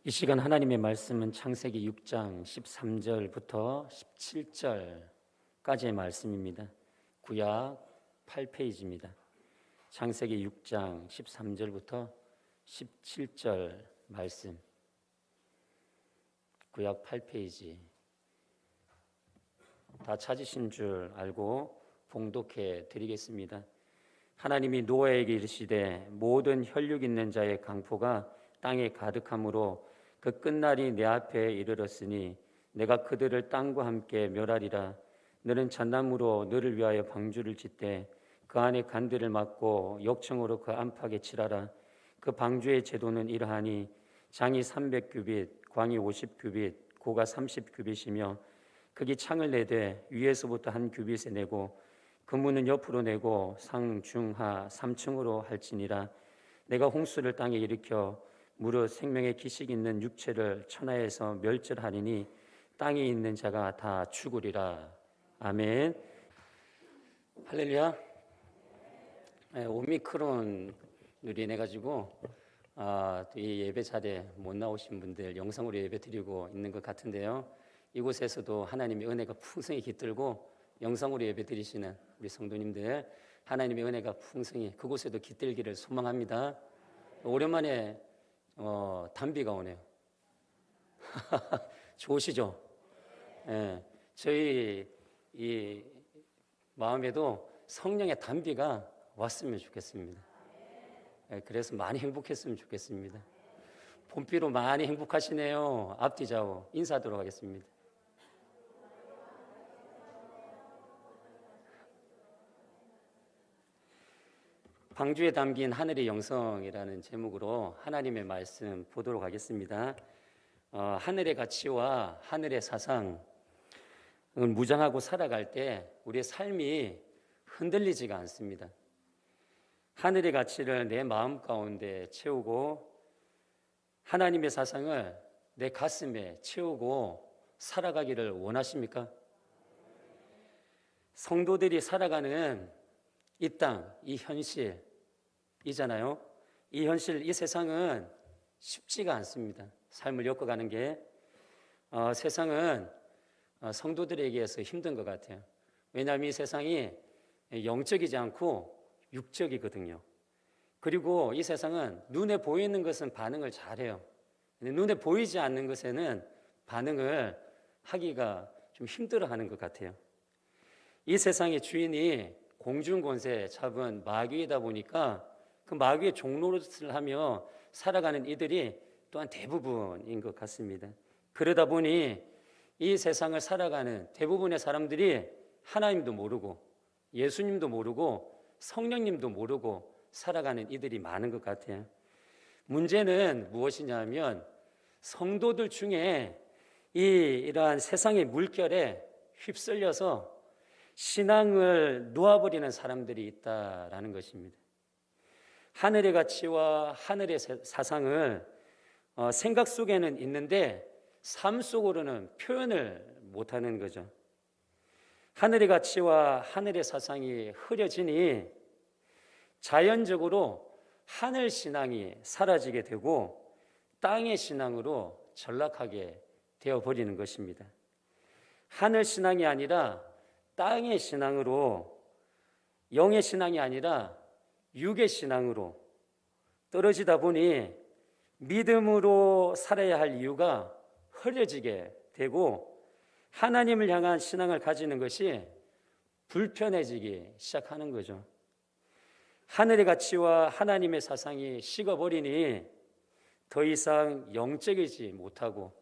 이 시간 하나님의 말씀은 창세기 6장 13절부터 17절까지의 말씀입니다. 구약 8페이지입니다. 창세기 6장 13절부터 17절 말씀. 구약 8페이지. 다 찾으신 줄 알고 봉독해 드리겠습니다. 하나님이 노아에게 이르시되 모든 혈육 있는 자의 강포가 땅에 가득함으로 그 끝날이 내 앞에 이르렀으니 내가 그들을 땅과 함께 멸하리라. 너는 잣나무로 너를 위하여 방주를 짓되 그 안에 간들을 막고 역청으로 그 안팎에 칠하라. 그 방주의 제도는 이러하니 장이 300규빗, 광이 50규빗, 고가 30규빗이며 크기 창을 내되 위에서부터 한 규빗에 내고 그 문은 옆으로 내고 상, 중, 하 3층으로 할지니라. 내가 홍수를 땅에 일으켜 무릇 생명의 기식 있는 육체를 천하에서 멸절하리니 땅에 있는 자가 다 죽으리라. 아멘. 할렐루야. 오미크론으로 인해 가지고 이 예배 자리에 못 나오신 분들 영상으로 예배 드리고 있는 것 같은데요. 이곳에서도 하나님의 은혜가 풍성히 깃들고 영상으로 예배 드리시는 우리 성도님들 하나님의 은혜가 풍성히 그곳에도 깃들기를 소망합니다. 오랜만에 단비가 오네요. 좋으시죠? 예, 저희 이 마음에도 성령의 단비가 왔으면 좋겠습니다. 예, 그래서 많이 행복했으면 좋겠습니다. 봄비로 많이 행복하시네요. 앞뒤 좌우 인사하도록 하겠습니다. 방주에 담긴 하늘의 영성이라는 제목으로 하나님의 말씀 보도록 하겠습니다. 하늘의 가치와 하늘의 사상을 무장하고 살아갈 때 우리의 삶이 흔들리지가 않습니다. 하늘의 가치를 내 마음 가운데 채우고 하나님의 사상을 내 가슴에 채우고 살아가기를 원하십니까? 성도들이 살아가는 이 땅, 이 현실이잖아요. 이 현실, 이 세상은 쉽지가 않습니다. 삶을 엮어가는 게 세상은 성도들에게서 힘든 것 같아요. 왜냐하면 이 세상이 영적이지 않고 육적이거든요. 그리고 이 세상은 눈에 보이는 것은 반응을 잘해요. 근데 눈에 보이지 않는 것에는 반응을 하기가 좀 힘들어하는 것 같아요. 이 세상의 주인이 공중권세 잡은 마귀이다 보니까 그 마귀의 종노릇을 하며 살아가는 이들이 또한 대부분인 것 같습니다. 그러다 보니 이 세상을 살아가는 대부분의 사람들이 하나님도 모르고 예수님도 모르고 성령님도 모르고 살아가는 이들이 많은 것 같아요. 문제는 무엇이냐면 성도들 중에 이러한 세상의 물결에 휩쓸려서 신앙을 놓아버리는 사람들이 있다라는 것입니다. 하늘의 가치와 하늘의 사상을 생각 속에는 있는데 삶 속으로는 표현을 못하는 거죠. 하늘의 가치와 하늘의 사상이 흐려지니 자연적으로 하늘 신앙이 사라지게 되고 땅의 신앙으로 전락하게 되어버리는 것입니다. 하늘 신앙이 아니라 땅의 신앙으로, 영의 신앙이 아니라 육의 신앙으로 떨어지다 보니 믿음으로 살아야 할 이유가 흐려지게 되고 하나님을 향한 신앙을 가지는 것이 불편해지기 시작하는 거죠. 하늘의 가치와 하나님의 사상이 식어버리니 더 이상 영적이지 못하고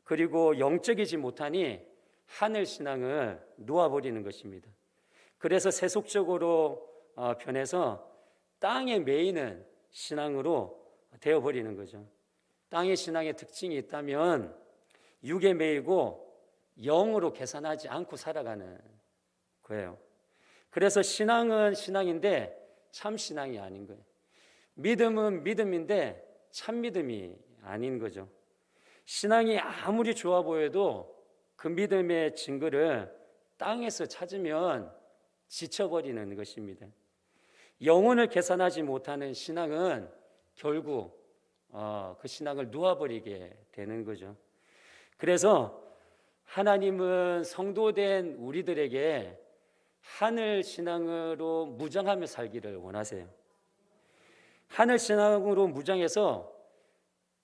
그리고 영적이지 못하니 하늘 신앙을 놓아버리는 것입니다. 그래서 세속적으로 변해서 땅에 매이는 신앙으로 되어버리는 거죠. 땅의 신앙의 특징이 있다면 육에 매이고 영으로 계산하지 않고 살아가는 거예요. 그래서 신앙은 신앙인데 참 신앙이 아닌 거예요. 믿음은 믿음인데 참 믿음이 아닌 거죠. 신앙이 아무리 좋아 보여도 그 믿음의 증거를 땅에서 찾으면 지쳐버리는 것입니다. 영혼을 계산하지 못하는 신앙은 결국 그 신앙을 놓아버리게 되는 거죠. 그래서 하나님은 성도된 우리들에게 하늘 신앙으로 무장하며 살기를 원하세요. 하늘 신앙으로 무장해서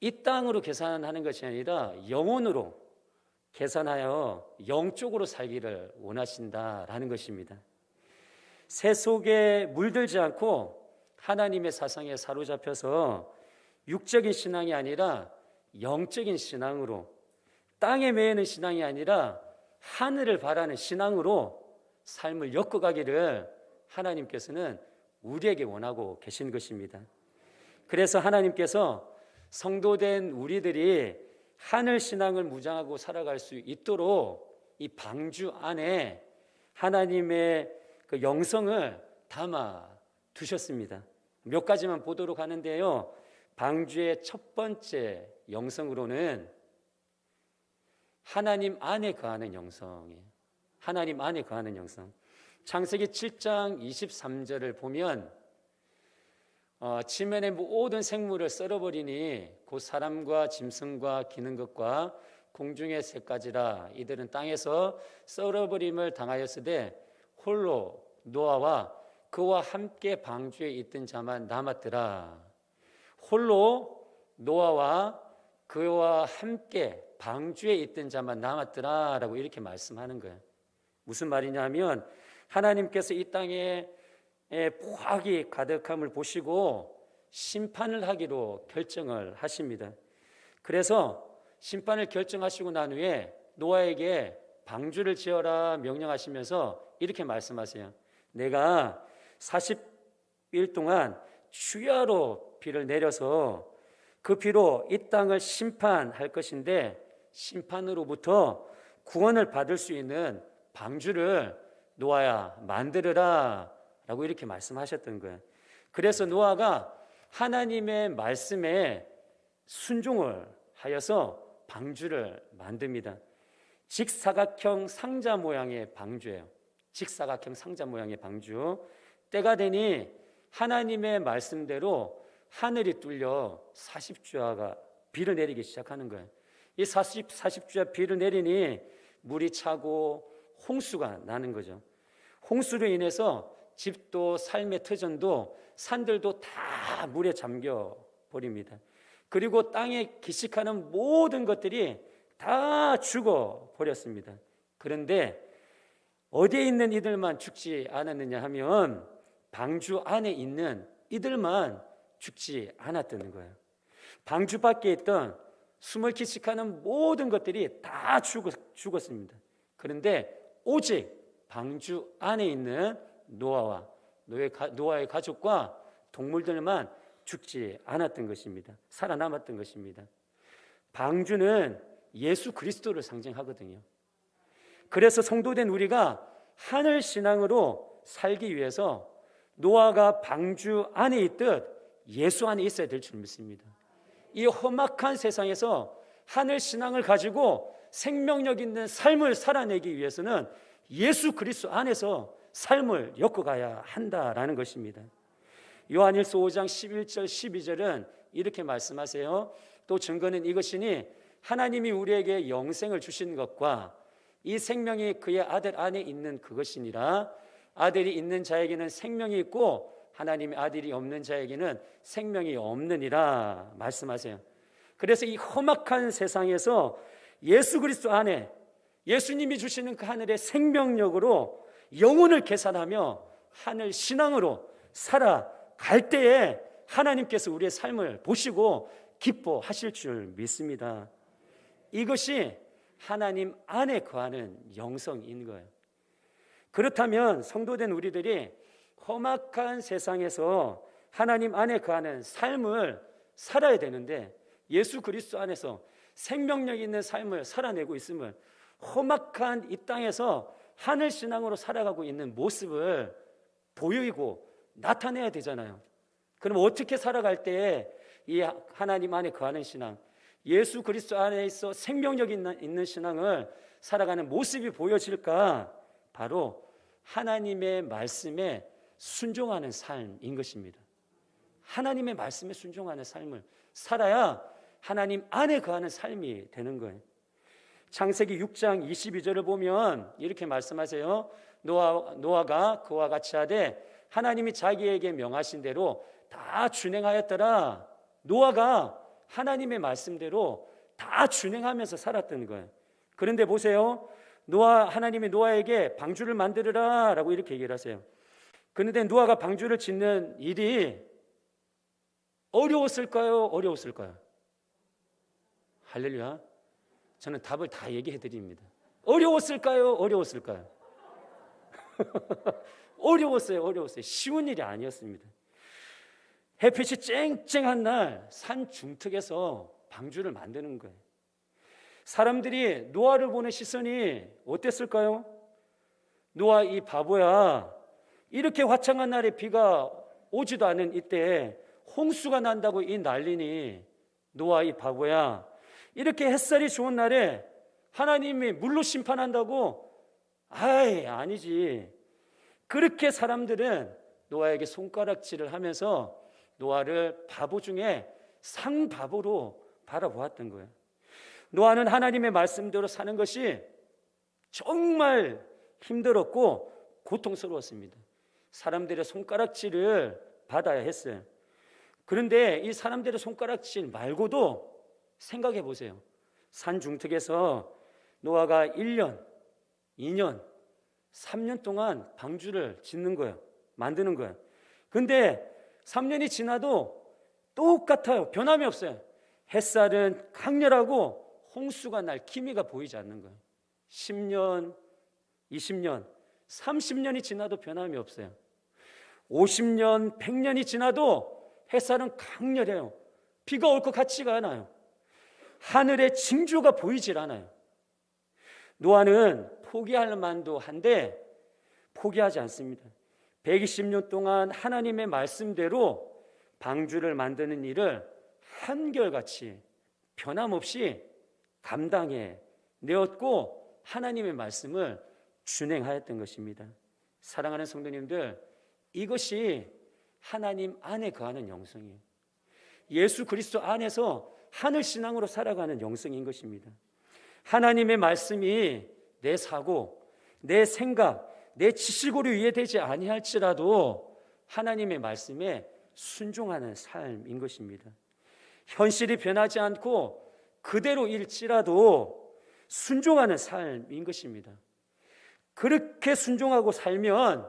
이 땅으로 계산하는 것이 아니라 영혼으로 계산하여 영적으로 살기를 원하신다라는 것입니다. 새 속에 물들지 않고 하나님의 사상에 사로잡혀서 육적인 신앙이 아니라 영적인 신앙으로, 땅에 매이는 신앙이 아니라 하늘을 바라는 신앙으로 삶을 엮어가기를 하나님께서는 우리에게 원하고 계신 것입니다. 그래서 하나님께서 성도된 우리들이 하늘 신앙을 무장하고 살아갈 수 있도록 이 방주 안에 하나님의 그 영성을 담아 두셨습니다. 몇 가지만 보도록 하는데요. 방주의 첫 번째 영성으로는 하나님 안에 거하는 영성이에요. 하나님 안에 거하는 영성. 창세기 7장 23절을 보면 지면의 모든 생물을 썰어버리니 곧 사람과 짐승과 기는 것과 공중의 새까지라 이들은 땅에서 썰어버림을 당하였으되 홀로 노아와 그와 함께 방주에 있던 자만 남았더라. 홀로 노아와 그와 함께 방주에 있던 자만 남았더라 라고 이렇게 말씀하는 거예요. 무슨 말이냐면 하나님께서 이 땅에 포악이 가득함을 보시고 심판을 하기로 결정을 하십니다. 그래서 심판을 결정하시고 난 후에 노아에게 방주를 지어라 명령하시면서 이렇게 말씀하세요. 내가 40일 동안 주야로 비를 내려서 그 비로 이 땅을 심판할 것인데 심판으로부터 구원을 받을 수 있는 방주를 노아야 만들어라 라고 이렇게 말씀하셨던 거예요. 그래서 노아가 하나님의 말씀에 순종을 하여서 방주를 만듭니다. 직사각형 상자 모양의 방주예요. 직사각형 상자 모양의 방주. 때가 되니 하나님의 말씀대로 하늘이 뚫려 40주야가 비를 내리기 시작하는 거예요. 이 40주야 비를 내리니 물이 차고 홍수가 나는 거죠. 홍수로 인해서 집도 삶의 터전도 산들도 다 물에 잠겨 버립니다. 그리고 땅에 기식하는 모든 것들이 다 죽어 버렸습니다. 그런데 어디에 있는 이들만 죽지 않았느냐 하면 방주 안에 있는 이들만 죽지 않았다는 거예요. 방주 밖에 있던 숨을 기식하는 모든 것들이 다 죽었습니다. 그런데 오직 방주 안에 있는 노아와 노아의 가족과 동물들만 죽지 않았던 것입니다. 살아남았던 것입니다. 방주는 예수 그리스도를 상징하거든요. 그래서 성도된 우리가 하늘 신앙으로 살기 위해서 노아가 방주 안에 있듯 예수 안에 있어야 될 줄 믿습니다. 이 험악한 세상에서 하늘 신앙을 가지고 생명력 있는 삶을 살아내기 위해서는 예수 그리스도 안에서 삶을 엮어가야 한다라는 것입니다. 요한일서 5장 11절 12절은 이렇게 말씀하세요. 또 증거는 이것이니 하나님이 우리에게 영생을 주신 것과 이 생명이 그의 아들 안에 있는 그것이니라. 아들이 있는 자에게는 생명이 있고 하나님의 아들이 없는 자에게는 생명이 없느니라 말씀하세요. 그래서 이 험악한 세상에서 예수 그리스도 안에 예수님이 주시는 그 하늘의 생명력으로 영혼을 계산하며 하늘 신앙으로 살아갈 때에 하나님께서 우리의 삶을 보시고 기뻐하실 줄 믿습니다. 이것이 하나님 안에 거하는 영성인 거예요. 그렇다면 성도된 우리들이 험악한 세상에서 하나님 안에 거하는 삶을 살아야 되는데 예수 그리스도 안에서 생명력 있는 삶을 살아내고 있음을 험악한 이 땅에서 하늘 신앙으로 살아가고 있는 모습을 보이고 나타내야 되잖아요. 그럼 어떻게 살아갈 때에 이 하나님 안에 거하는 신앙, 예수 그리스도 안에 있어 생명력 있는 신앙을 살아가는 모습이 보여질까? 바로 하나님의 말씀에 순종하는 삶인 것입니다. 하나님의 말씀에 순종하는 삶을 살아야 하나님 안에 거하는 삶이 되는 거예요. 창세기 6장 22절을 보면 이렇게 말씀하세요. 노아가 그와 같이 하되 하나님이 자기에게 명하신 대로 다 준행하였더라. 노아가 하나님의 말씀대로 다 준행하면서 살았던 거예요. 그런데 보세요. 하나님이 노아에게 방주를 만들어라 라고 이렇게 얘기를 하세요. 그런데 노아가 방주를 짓는 일이 어려웠을까요? 어려웠을까요? 할렐루야. 저는 답을 다 얘기해 드립니다. 어려웠을까요? 어려웠을까요? 어려웠어요. 쉬운 일이 아니었습니다. 햇빛이 쨍쨍한 날 산 중턱에서 방주를 만드는 거예요. 사람들이 노아를 보는 시선이 어땠을까요? 노아 이 바보야. 이렇게 화창한 날에 비가 오지도 않은 이때 홍수가 난다고 이 난리니 노아 이 바보야. 이렇게 햇살이 좋은 날에 하나님이 물로 심판한다고? 아니지. 그렇게 사람들은 노아에게 손가락질을 하면서 노아를 바보 중에 상바보로 바라보았던 거예요. 노아는 하나님의 말씀대로 사는 것이 정말 힘들었고 고통스러웠습니다. 사람들의 손가락질을 받아야 했어요. 그런데 이 사람들의 손가락질 말고도 생각해 보세요. 산 중턱에서 노아가 1년, 2년, 3년 동안 방주를 짓는 거예요. 만드는 거예요. 근데 3년이 지나도 똑같아요. 변함이 없어요. 햇살은 강렬하고 홍수가 날 기미가 보이지 않는 거예요. 10년, 20년, 30년이 지나도 변함이 없어요. 50년, 100년이 지나도 햇살은 강렬해요. 비가 올 것 같지가 않아요. 하늘의 징조가 보이질 않아요. 노아는 포기할 만도 한데 포기하지 않습니다. 120년 동안 하나님의 말씀대로 방주를 만드는 일을 한결같이 변함없이 감당해 내었고 하나님의 말씀을 준행하였던 것입니다. 사랑하는 성도님들, 이것이 하나님 안에 거하는 영성이에요. 예수 그리스도 안에서 하늘 신앙으로 살아가는 영성인 것입니다. 하나님의 말씀이 내 사고, 내 생각, 내 지식으로 이해되지 아니할지라도 하나님의 말씀에 순종하는 삶인 것입니다. 현실이 변하지 않고 그대로일지라도 순종하는 삶인 것입니다. 그렇게 순종하고 살면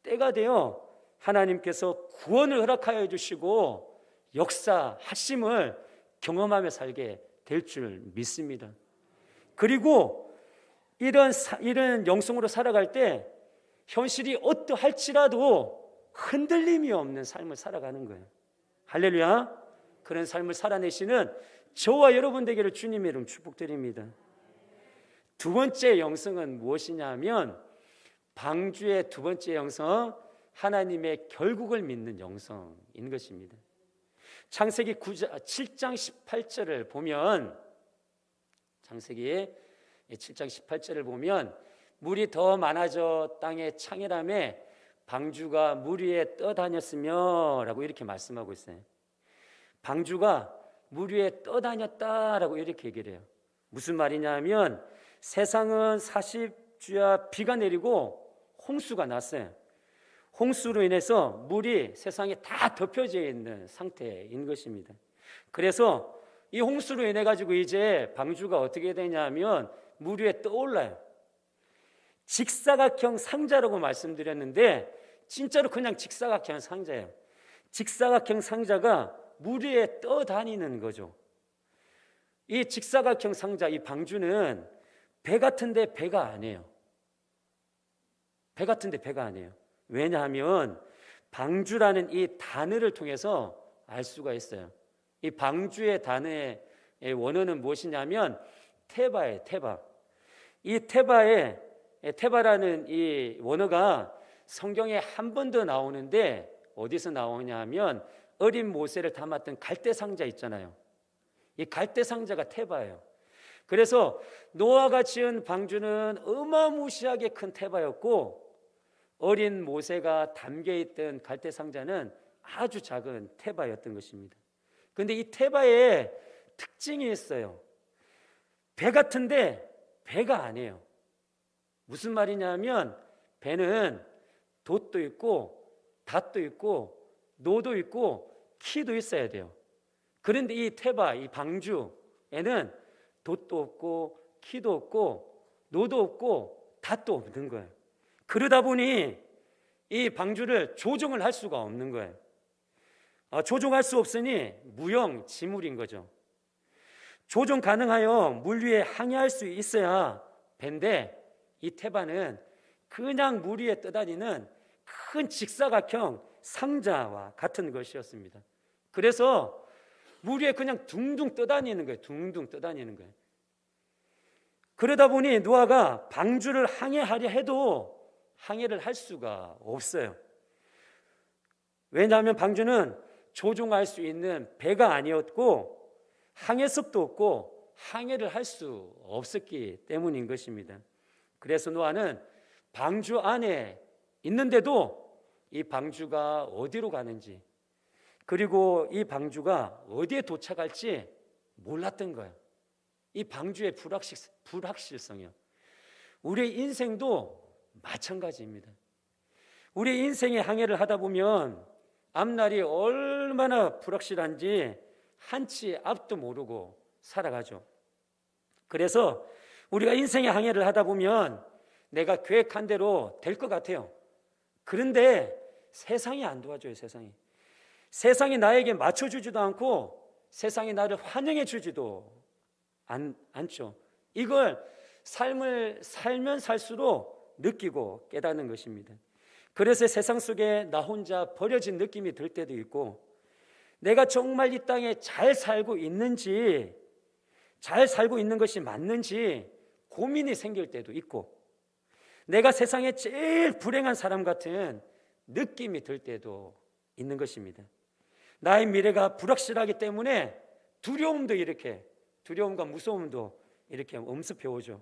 때가 되어 하나님께서 구원을 허락하여 주시고 역사하심을 경험하며 살게 될 줄 믿습니다. 그리고 이런 영성으로 살아갈 때 현실이 어떠할지라도 흔들림이 없는 삶을 살아가는 거예요. 할렐루야. 그런 삶을 살아내시는 저와 여러분 되기를 주님의 이름 축복드립니다. 두 번째 영성은 무엇이냐 하면 방주의 두 번째 영성, 하나님의 결국을 믿는 영성인 것입니다. 창세기 7장 18절을 보면 창세기 7장 18절을 보면 물이 더 많아져 땅에 창이라며 방주가 물 위에 떠다녔으며 라고 이렇게 말씀하고 있어요. 방주가 물 위에 떠다녔다라고 이렇게 얘기를 해요. 무슨 말이냐 하면 세상은 40주야 비가 내리고 홍수가 났어요. 홍수로 인해서 물이 세상에 다 덮여져 있는 상태인 것입니다. 그래서 이 홍수로 인해 가지고 이제 방주가 어떻게 되냐면 물 위에 떠올라요. 직사각형 상자라고 말씀드렸는데 진짜로 그냥 직사각형 상자예요. 직사각형 상자가 물 위에 떠다니는 거죠. 이 직사각형 상자, 이 방주는 배 같은데 배가 아니에요. 배 같은데 배가 아니에요. 왜냐하면 방주라는 이 단어를 통해서 알 수가 있어요. 이 방주의 단어의 원어는 무엇이냐면 테바예요. 테바. 이 테바라는 이 원어가 성경에 한 번 더 나오는데 어디서 나오냐 하면 어린 모세를 담았던 갈대 상자 있잖아요. 이 갈대 상자가 테바예요. 그래서 노아가 지은 방주는 어마무시하게 큰 테바였고 어린 모세가 담겨 있던 갈대 상자는 아주 작은 테바였던 것입니다. 그런데 이 테바에 특징이 있어요. 배 같은데 배가 아니에요. 무슨 말이냐면 배는 돛도 있고 닷도 있고 노도 있고 키도 있어야 돼요. 그런데 이 테바, 이 방주에는 돛도 없고 키도 없고 노도 없고 닷도 없는 거예요. 그러다 보니 이 방주를 조종을 할 수가 없는 거예요. 조종할 수 없으니 무용지물인 거죠. 조종 가능하여 물 위에 항해할 수 있어야 배인데 이 테바는 그냥 물 위에 떠다니는 큰 직사각형 상자와 같은 것이었습니다. 그래서 물 위에 그냥 둥둥 떠다니는 거예요. 둥둥 떠다니는 거예요. 그러다 보니 노아가 방주를 항해하려 해도 항해를 할 수가 없어요. 왜냐하면 방주는 조종할 수 있는 배가 아니었고 항해석도 없고 항해를 할 수 없었기 때문인 것입니다. 그래서 노아는 방주 안에 있는데도 이 방주가 어디로 가는지, 그리고 이 방주가 어디에 도착할지 몰랐던 거예요. 이 방주의 불확실성이요. 우리의 인생도 마찬가지입니다. 우리 인생의 항해를 하다 보면 앞날이 얼마나 불확실한지 한치 앞도 모르고 살아가죠. 그래서 우리가 인생의 항해를 하다 보면 내가 계획한 대로 될 것 같아요. 그런데 세상이 안 도와줘요. 세상이 나에게 맞춰주지도 않고 세상이 나를 환영해 주지도 않죠. 이걸 삶을 살면 살수록 느끼고 깨닫는 것입니다. 그래서 세상 속에 나 혼자 버려진 느낌이 들 때도 있고, 내가 정말 이 땅에 잘 살고 있는지, 잘 살고 있는 것이 맞는지 고민이 생길 때도 있고, 내가 세상에 제일 불행한 사람 같은 느낌이 들 때도 있는 것입니다. 나의 미래가 불확실하기 때문에 두려움과 무서움도 이렇게 엄습해 오죠.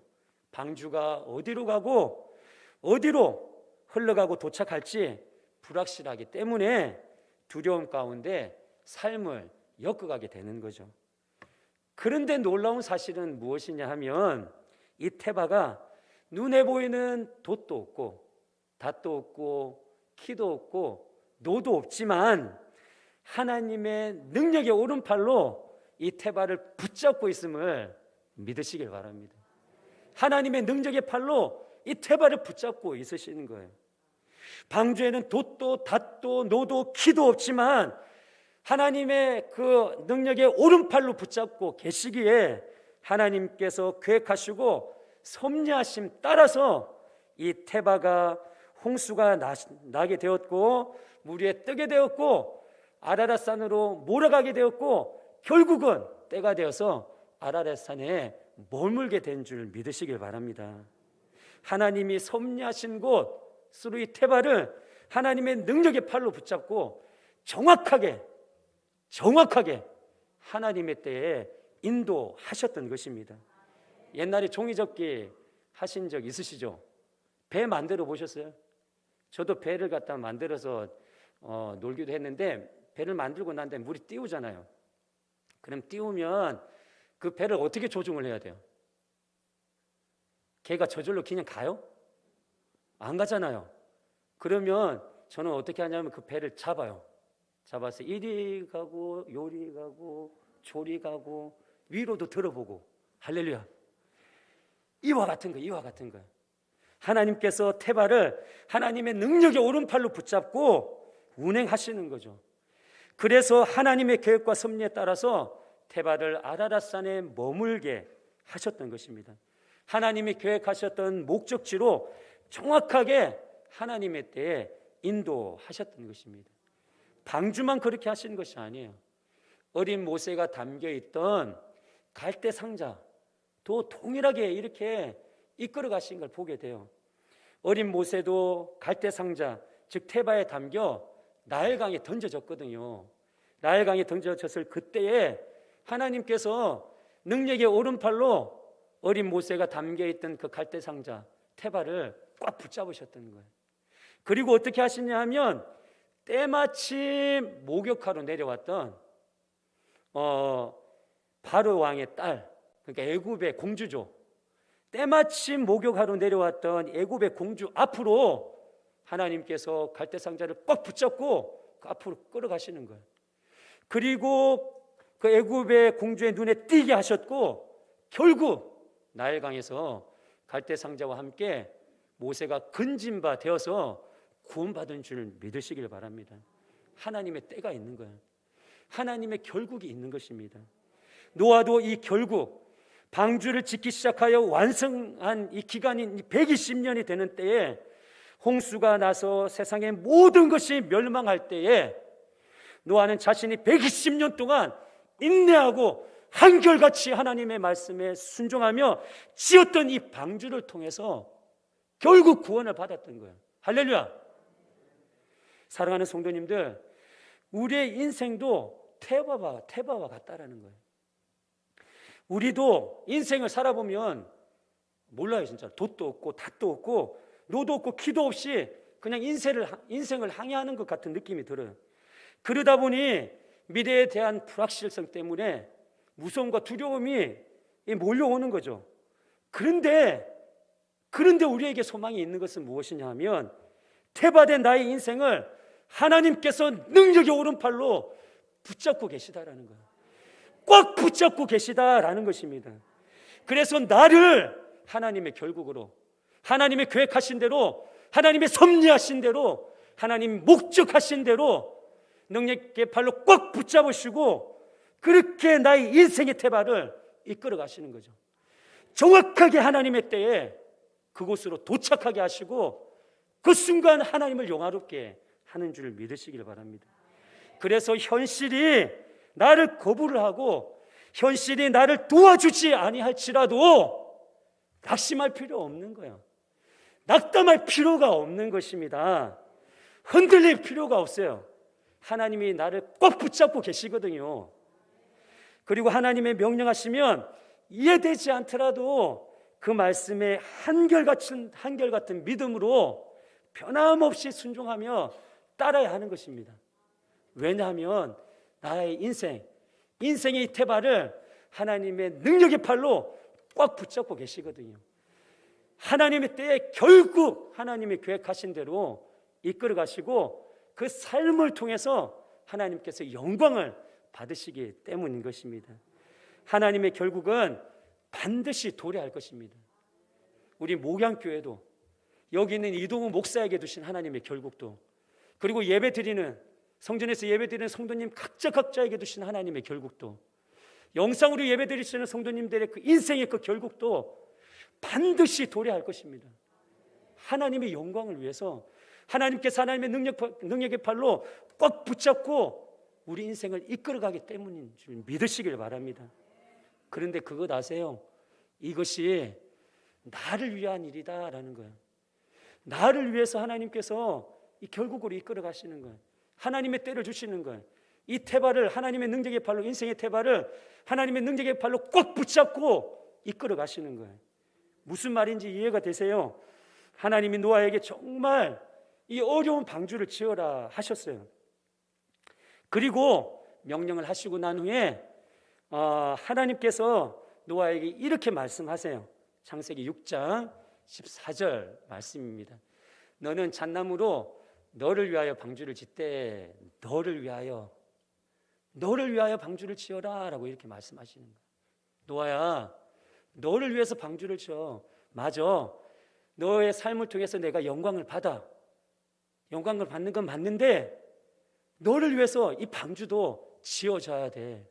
방주가 어디로 가고 어디로 흘러가고 도착할지 불확실하기 때문에 두려움 가운데 삶을 엮어가게 되는 거죠. 그런데 놀라운 사실은 무엇이냐 하면 이 테바가 눈에 보이는 돛도 없고 닷도 없고 키도 없고 노도 없지만 하나님의 능력의 오른팔로 이 테바를 붙잡고 있음을 믿으시길 바랍니다. 하나님의 능력의 팔로 이 테바를 붙잡고 있으시는 거예요. 방주에는 돛도 닷도 노도 키도 없지만 하나님의 그 능력의 오른팔로 붙잡고 계시기에 하나님께서 계획하시고 섭리하심 따라서 이 테바가 홍수가 나게 되었고 물 위에 뜨게 되었고 아라랏산으로 몰아가게 되었고 결국은 때가 되어서 아라랏산에 머물게 된 줄 믿으시길 바랍니다. 하나님이 섭리하신 곳으로 이 테바를 하나님의 능력의 팔로 붙잡고 정확하게 하나님의 때에 인도하셨던 것입니다. 옛날에 종이접기 하신 적 있으시죠? 배 만들어 보셨어요? 저도 배를 갖다 만들어서 놀기도 했는데, 배를 만들고 난 다음에 물이 띄우잖아요. 그럼 띄우면 그 배를 어떻게 조종을 해야 돼요? 걔가 저절로 그냥 가요? 안 가잖아요. 그러면 저는 어떻게 하냐면 그 배를 잡아서 이리 가고 요리 가고 조리 가고 위로도 들어보고, 할렐루야. 이와 같은 거예요. 하나님께서 테바를 하나님의 능력의 오른팔로 붙잡고 운행하시는 거죠. 그래서 하나님의 계획과 섭리에 따라서 테바를 아라랏산에 머물게 하셨던 것입니다. 하나님이 계획하셨던 목적지로 정확하게 하나님의 때에 인도하셨던 것입니다. 방주만 그렇게 하시는 것이 아니에요. 어린 모세가 담겨있던 갈대 상자도 동일하게 이렇게 이끌어 가신 걸 보게 돼요. 어린 모세도 갈대 상자, 즉 테바에 담겨 나일강에 던져졌거든요. 나일강에 던져졌을 그때에 하나님께서 능력의 오른팔로 어린 모세가 담겨있던 그 갈대 상자 테바를 꽉 붙잡으셨던 거예요. 그리고 어떻게 하시냐 하면 때마침 목욕하러 내려왔던 바로 왕의 딸, 그러니까 애굽의 공주죠. 때마침 목욕하러 내려왔던 애굽의 공주 앞으로 하나님께서 갈대상자를 꽉 붙잡고 그 앞으로 끌어가시는 거예요. 그리고 그 애굽의 공주의 눈에 띄게 하셨고 결국 나일강에서 갈대상자와 함께 모세가 건진 바 되어서 구원받은 줄 믿으시길 바랍니다. 하나님의 때가 있는 거예요. 하나님의 결국이 있는 것입니다. 노아도 이 결국 방주를 짓기 시작하여 완성한 이 기간인 120년이 되는 때에 홍수가 나서 세상의 모든 것이 멸망할 때에 노아는 자신이 120년 동안 인내하고 한결같이 하나님의 말씀에 순종하며 지었던 이 방주를 통해서 결국 구원을 받았던 거예요. 할렐루야. 사랑하는 성도님들, 우리의 인생도 태바와 같다라는 거예요. 우리도 인생을 살아보면 몰라요. 진짜 돛도 없고 닷도 없고 노도 없고 키도 없이 그냥 인생을 항해하는 것 같은 느낌이 들어요. 그러다 보니 미래에 대한 불확실성 때문에 무서움과 두려움이 몰려오는 거죠. 그런데 우리에게 소망이 있는 것은 무엇이냐 하면 태바된 나의 인생을 하나님께서 능력의 오른팔로 붙잡고 계시다라는 거예요. 꽉 붙잡고 계시다라는 것입니다. 그래서 나를 하나님의 결국으로, 하나님의 계획하신 대로, 하나님의 섭리하신 대로, 하나님 목적하신 대로 능력의 팔로 꽉 붙잡으시고 그렇게 나의 인생의 태바를 이끌어 가시는 거죠. 정확하게 하나님의 때에 그곳으로 도착하게 하시고 그 순간 하나님을 영화롭게 하는 줄 믿으시길 바랍니다. 그래서 현실이 나를 거부를 하고 현실이 나를 도와주지 아니할지라도 낙심할 필요 없는 거예요. 낙담할 필요가 없는 것입니다. 흔들릴 필요가 없어요. 하나님이 나를 꽉 붙잡고 계시거든요. 그리고 하나님의 명령하시면 이해되지 않더라도 그 말씀에 한결같은 믿음으로 변함없이 순종하며 따라야 하는 것입니다. 왜냐하면 나의 인생의 태바를 하나님의 능력의 팔로 꽉 붙잡고 계시거든요. 하나님의 때에 결국 하나님이 계획하신 대로 이끌어 가시고 그 삶을 통해서 하나님께서 영광을 받으시기 때문인 것입니다. 하나님의 결국은 반드시 도래할 것입니다. 우리 목양교회도 여기 있는 이동우 목사에게 두신 하나님의 결국도, 그리고 예배드리는 성전에서 예배드리는 성도님 각자에게 두신 하나님의 결국도, 영상으로 예배드리시는 성도님들의 그 인생의 그 결국도 반드시 도래할 것입니다. 하나님의 영광을 위해서 하나님께서 하나님의 능력의 팔로 꽉 붙잡고 우리 인생을 이끌어가기 때문인 줄 믿으시길 바랍니다. 그런데 그것 아세요? 이것이 나를 위한 일이다라는 거예요. 나를 위해서 하나님께서 이 결국으로 이끌어 가시는 거예요. 하나님의 때를 주시는 거예요. 이 태바를 하나님의 능력의 팔로, 인생의 태바를 하나님의 능력의 팔로 꽉 붙잡고 이끌어 가시는 거예요. 무슨 말인지 이해가 되세요? 하나님이 노아에게 정말 이 어려운 방주를 지어라 하셨어요. 그리고 명령을 하시고 난 후에 하나님께서 노아에게 이렇게 말씀하세요. 창세기 6장 14절 말씀입니다. 너는 잣나무로 너를 위하여 방주를 짓되 너를 위하여 방주를 지어라 라고 이렇게 말씀하시는 거예요. 노아야, 너를 위해서 방주를 지어. 맞아, 너의 삶을 통해서 내가 영광을 받는 건 맞는데 너를 위해서 이 방주도 지어져야 돼.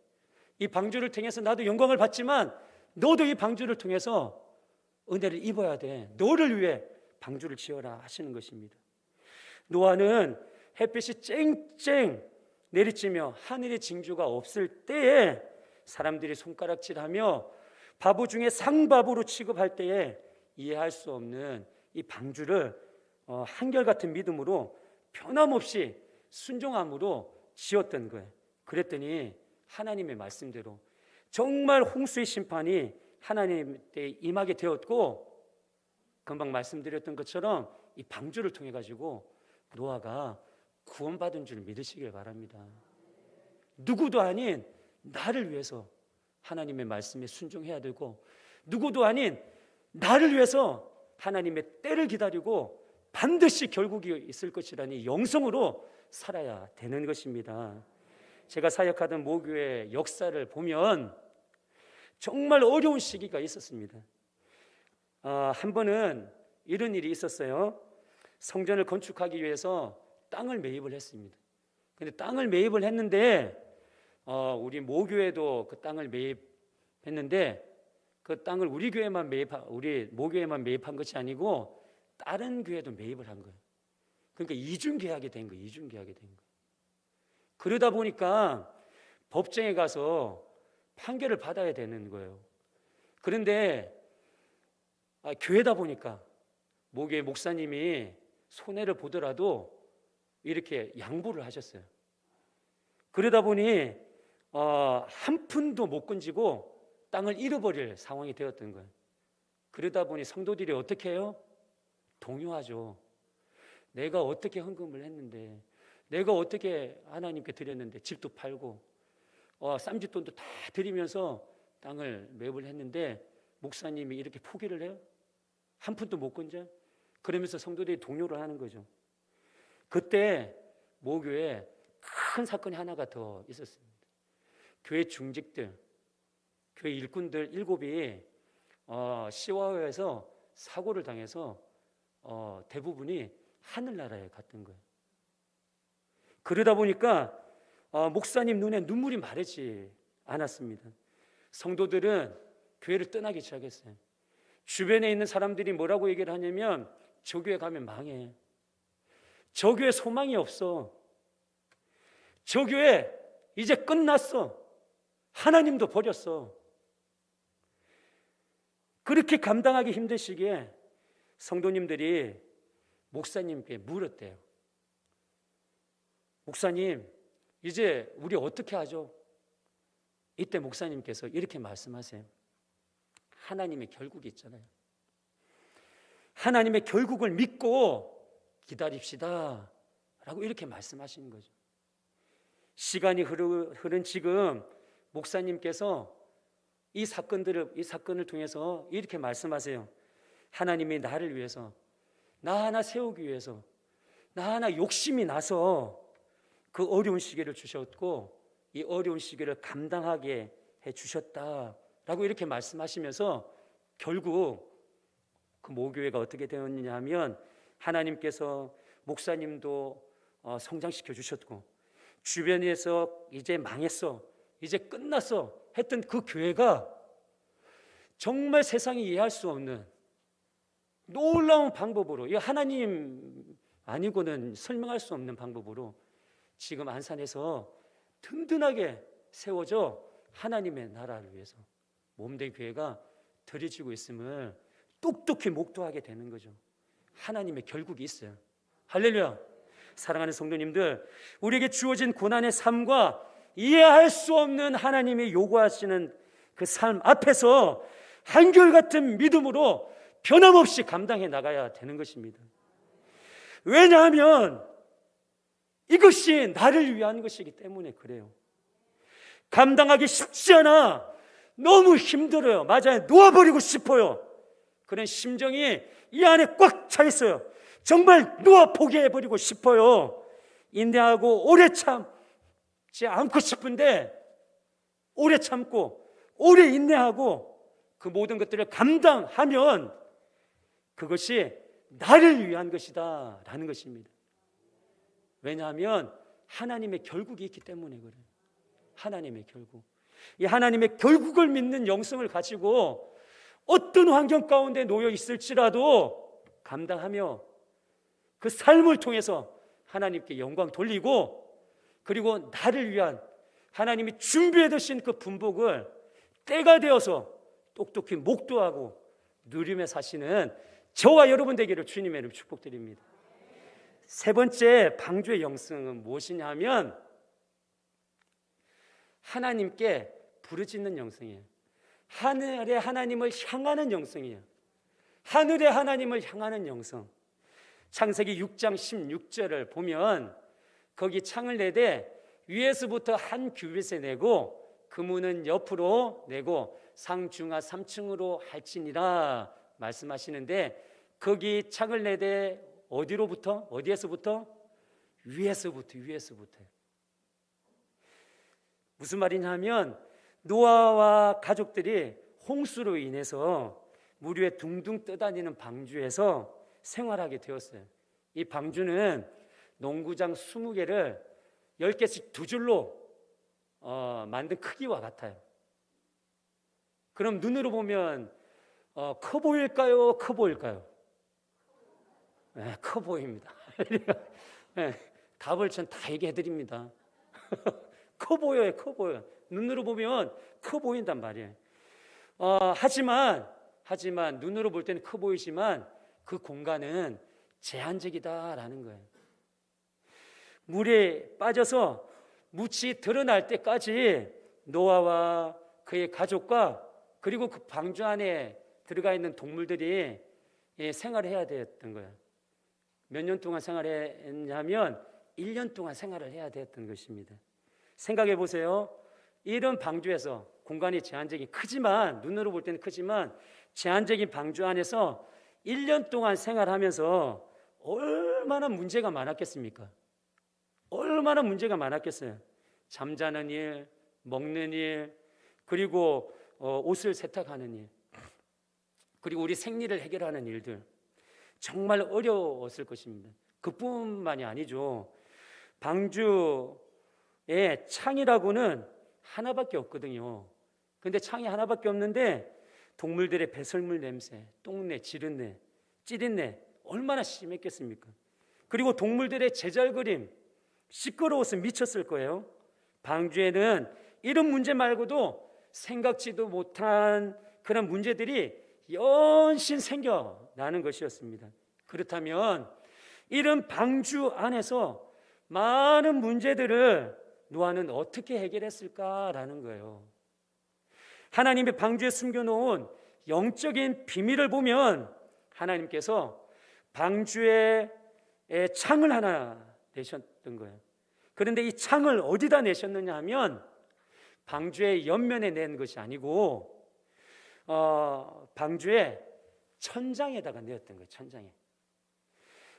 이 방주를 통해서 나도 영광을 받지만 너도 이 방주를 통해서 은혜를 입어야 돼. 너를 위해 방주를 지어라 하시는 것입니다. 노아는 햇빛이 쨍쨍 내리쬐며 하늘의 징조가 없을 때에 사람들이 손가락질하며 바보 중에 상바보로 취급할 때에 이해할 수 없는 이 방주를 한결같은 믿음으로 변함없이 순종함으로 지었던 거예요. 그랬더니 하나님의 말씀대로 정말 홍수의 심판이 하나님 때에 임하게 되었고, 금방 말씀드렸던 것처럼 이 방주를 통해 가지고 노아가 구원받은 줄 믿으시길 바랍니다. 누구도 아닌 나를 위해서 하나님의 말씀에 순종해야 되고, 누구도 아닌 나를 위해서 하나님의 때를 기다리고 반드시 결국이 있을 것이라는 영성으로 살아야 되는 것입니다. 제가 사역하던 모교의 역사를 보면 정말 어려운 시기가 있었습니다. 한 번은 이런 일이 있었어요. 성전을 건축하기 위해서 땅을 매입을 했습니다. 근데 땅을 매입을 했는데 우리 모교회도 그 땅을 매입했는데 그 땅을 우리 모교회만 매입한 것이 아니고 다른 교회도 매입을 한 거예요. 그러니까 이중 계약이 된 거예요. 이중 계약이 된 거예요. 그러다 보니까 법정에 가서 판결을 받아야 되는 거예요. 그런데 교회다 보니까 모교회 목사님이 손해를 보더라도 이렇게 양보를 하셨어요. 그러다 보니 한 푼도 못 건지고 땅을 잃어버릴 상황이 되었던 거예요. 그러다 보니 성도들이 어떻게 해요? 동요하죠. 내가 어떻게 헌금을 했는데, 내가 어떻게 하나님께 드렸는데, 집도 팔고 쌈짓돈도 다 드리면서 땅을 매입을 했는데 목사님이 이렇게 포기를 해요? 한 푼도 못 건져? 그러면서 성도들이 동요를 하는 거죠. 그때 모교에 큰 사건이 하나가 더 있었습니다. 교회 중직들, 교회 일꾼들 7이 시와호에서 사고를 당해서 대부분이 하늘나라에 갔던 거예요. 그러다 보니까 목사님 눈에 눈물이 마르지 않았습니다. 성도들은 교회를 떠나기 시작했어요. 주변에 있는 사람들이 뭐라고 얘기를 하냐면, 저 교회 가면 망해. 저 교회 소망이 없어. 저 교회 이제 끝났어. 하나님도 버렸어. 그렇게 감당하기 힘드시기에 성도님들이 목사님께 물었대요. 목사님, 이제 우리 어떻게 하죠? 이때 목사님께서 이렇게 말씀하세요. 하나님의 결국이 있잖아요. 하나님의 결국을 믿고 기다립시다 라고 이렇게 말씀하시는 거죠. 시간이 흐른 지금 목사님께서 이 사건을 통해서 이렇게 말씀하세요. 하나님이 나를 위해서, 나 하나 세우기 위해서, 나 하나 욕심이 나서 그 어려운 시기를 주셨고, 이 어려운 시기를 감당하게 해주셨다라고 이렇게 말씀하시면서 결국 그 모교회가 어떻게 되었느냐 하면, 하나님께서 목사님도 성장시켜 주셨고, 주변에서 이제 망했어, 이제 끝났어 했던 그 교회가 정말 세상이 이해할 수 없는 놀라운 방법으로, 이 하나님 아니고는 설명할 수 없는 방법으로 지금 안산에서 든든하게 세워져 하나님의 나라를 위해서 몸된 교회가 들여지고 있음을 똑똑히 목도하게 되는 거죠. 하나님의 결국이 있어요. 할렐루야. 사랑하는 성도님들, 우리에게 주어진 고난의 삶과 이해할 수 없는 하나님이 요구하시는 그 삶 앞에서 한결같은 믿음으로 변함없이 감당해 나가야 되는 것입니다. 왜냐하면 이것이 나를 위한 것이기 때문에 그래요. 감당하기 쉽지 않아. 너무 힘들어요. 맞아요. 놓아버리고 싶어요. 그런 심정이 이 안에 꽉 차 있어요. 정말 놓아 포기해버리고 싶어요. 인내하고 오래 참지 않고 싶은데 오래 참고 오래 인내하고 그 모든 것들을 감당하면 그것이 나를 위한 것이다 라는 것입니다. 왜냐하면 하나님의 결국이 있기 때문에 그래요. 하나님의 결국. 이 하나님의 결국을 믿는 영성을 가지고 어떤 환경 가운데 놓여 있을지라도 감당하며 그 삶을 통해서 하나님께 영광 돌리고, 그리고 나를 위한 하나님이 준비해 두신 그 분복을 때가 되어서 똑똑히 목도하고 누리며 사시는 저와 여러분 되기를 주님의 이름으로 축복드립니다. 세 번째 방주의 영성은 무엇이냐 하면 하나님께 부르짖는 영성이에요. 하늘의 하나님을 향하는 영성이에요. 하늘의 하나님을 향하는 영성. 창세기 6장 16절을 보면 거기 창을 내되 위에서부터 한 규빗에 내고 그 문은 옆으로 내고 상중하 3층으로 할지니라 말씀하시는데, 거기 창을 내되 어디로부터? 어디에서부터? 위에서부터. 무슨 말이냐면 노아와 가족들이 홍수로 인해서 물 위에 둥둥 떠다니는 방주에서 생활하게 되었어요. 이 방주는 농구장 20개를 10개씩 두 줄로 만든 크기와 같아요. 그럼 눈으로 보면 커 보일까요? 커 보일까요? 네, 커 보입니다. 네, 답을 전 다 얘기해 드립니다. 커 보여요, 커 보여. 눈으로 보면 커 보인단 말이에요. 하지만 눈으로 볼 때는 커 보이지만 그 공간은 제한적이다라는 거예요. 물에 빠져서 묻이 드러날 때까지 노아와 그의 가족과 그리고 그 방주 안에 들어가 있는 동물들이 생활을 해야 되었던 거예요. 몇 년 동안 생활했냐면 1년 동안 생활을 해야 되었던 것입니다. 생각해 보세요. 이런 방주에서 공간이 제한적인, 크지만 눈으로 볼 때는 크지만 제한적인 방주 안에서 1년 동안 생활하면서 얼마나 문제가 많았겠습니까? 얼마나 문제가 많았겠어요. 잠자는 일, 먹는 일, 그리고 옷을 세탁하는 일, 그리고 우리 생리를 해결하는 일들, 정말 어려웠을 것입니다. 그뿐만이 아니죠. 방주에 창이라고는 하나밖에 없거든요. 근데 창이 하나밖에 없는데 동물들의 배설물 냄새, 똥내, 지른내, 찌린내 얼마나 심했겠습니까? 그리고 동물들의 제잘거림, 시끄러워서 미쳤을 거예요. 방주에는 이런 문제 말고도 생각지도 못한 그런 문제들이 연신 생겨나는 것이었습니다. 그렇다면 이런 방주 안에서 많은 문제들을 노아는 어떻게 해결했을까라는 거예요. 하나님의 방주에 숨겨놓은 영적인 비밀을 보면 하나님께서 방주에 창을 하나 내셨던 거예요. 그런데 이 창을 어디다 내셨느냐 하면 방주의 옆면에 낸 것이 아니고 방주의 천장에다가 내었던 거예요. 천장에.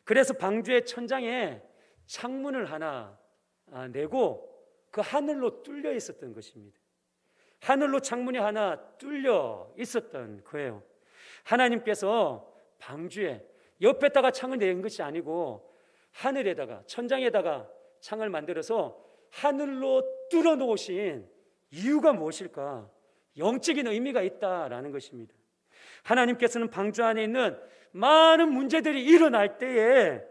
그래서 방주의 천장에 창문을 하나 내고 그 하늘로 뚫려 있었던 것입니다. 하늘로 창문이 하나 뚫려 있었던 거예요. 하나님께서 방주에 옆에다가 창을 낸 것이 아니고 하늘에다가, 천장에다가 창을 만들어서 하늘로 뚫어 놓으신 이유가 무엇일까? 영적인 의미가 있다라는 것입니다. 하나님께서는 방주 안에 있는 많은 문제들이 일어날 때에